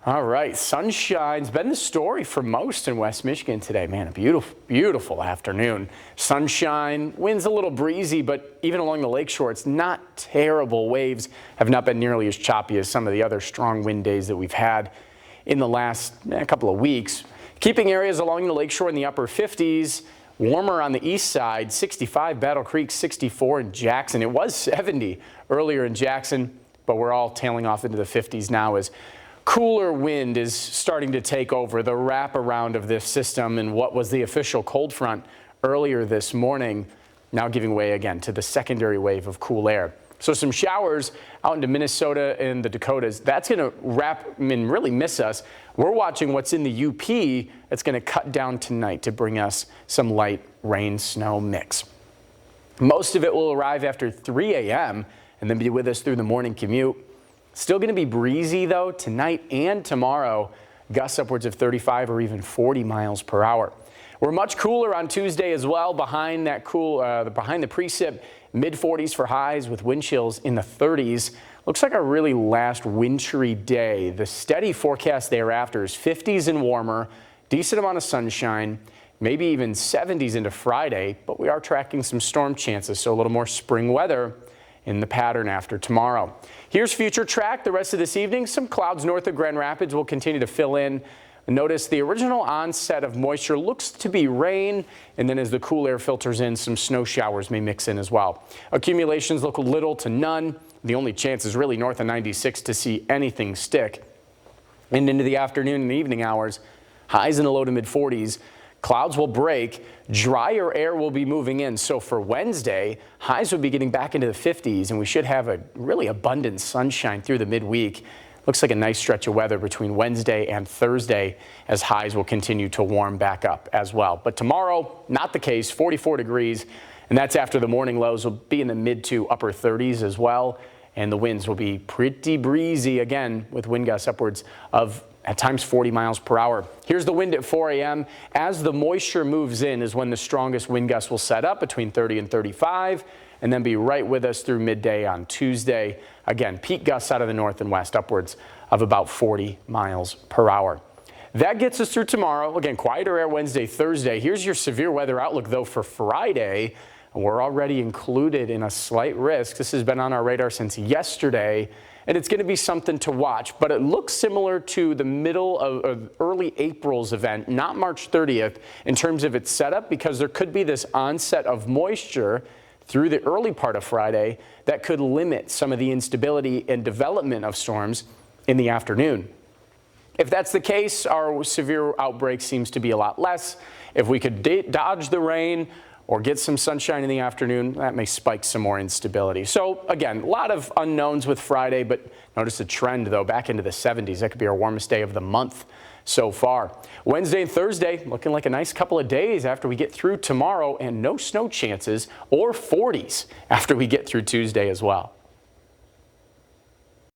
All right, sunshine's been the story for most in West Michigan today. Man, a beautiful, beautiful afternoon. Sunshine, winds a little breezy, but even along the lakeshore, it's not terrible. Waves have not been nearly as choppy as some of the other strong wind days that we've had in the last couple of weeks. Keeping areas along the lakeshore in the upper 50s. Warmer on the east side, 65 Battle Creek, 64 in Jackson. It was 70 earlier in Jackson, but we're all tailing off into the 50s now as cooler wind is starting to take over. The wraparound of this system and what was the official cold front earlier this morning now giving way again to the secondary wave of cool air. So some showers out into Minnesota and the Dakotas. That's going to wrap and really miss us. We're watching what's in the UP. That's going to cut down tonight to bring us some light rain snow mix. Most of it will arrive after 3 a.m. and then be with us through the morning commute. Still going to be breezy though tonight and tomorrow. Gusts upwards of 35 or even 40 miles per hour. We're much cooler on Tuesday as well. Behind that behind the precip, mid 40s for highs with wind chills in the 30s. Looks like a really last wintry day. The steady forecast thereafter is 50s and warmer, decent amount of sunshine, maybe even 70s into Friday, but we are tracking some storm chances, so a little more spring weather in the pattern after tomorrow. Here's future track the rest of this evening. Some clouds north of Grand Rapids will continue to fill in. Notice the original onset of moisture looks to be rain, and then as the cool air filters in, some snow showers may mix in as well. Accumulations look little to none. The only chance is really north of 96 to see anything stick. And into the afternoon and evening hours, highs in the low to mid 40s. Clouds will break, drier air will be moving in. So for Wednesday, highs will be getting back into the 50s, and we should have a really abundant sunshine through the midweek. Looks like a nice stretch of weather between Wednesday and Thursday as highs will continue to warm back up as well. But tomorrow, not the case, 44 degrees, and that's after the morning lows will be in the mid to upper 30s as well. And the winds will be pretty breezy again with wind gusts upwards of at times 40 miles per hour. Here's the wind at 4 a.m. As the moisture moves in is when the strongest wind gusts will set up between 30 and 35 and then be right with us through midday on Tuesday. Again, peak gusts out of the north and west upwards of about 40 miles per hour. That gets us through tomorrow. Again, quieter air Wednesday, Thursday. Here's your severe weather outlook though for Friday. We're already included in a slight risk. This has been on our radar since yesterday, and it's going to be something to watch, but it looks similar to the middle of early April's event, not March 30th, in terms of its setup, because there could be this onset of moisture through the early part of Friday that could limit some of the instability and development of storms in the afternoon. If that's the case, our severe outbreak seems to be a lot less. If we could dodge the rain or get some sunshine in the afternoon, that may spike some more instability. So again, a lot of unknowns with Friday, but notice a trend though back into the 70s. That could be our warmest day of the month so far. Wednesday and Thursday looking like a nice couple of days after we get through tomorrow, and no snow chances or 40s after we get through Tuesday as well.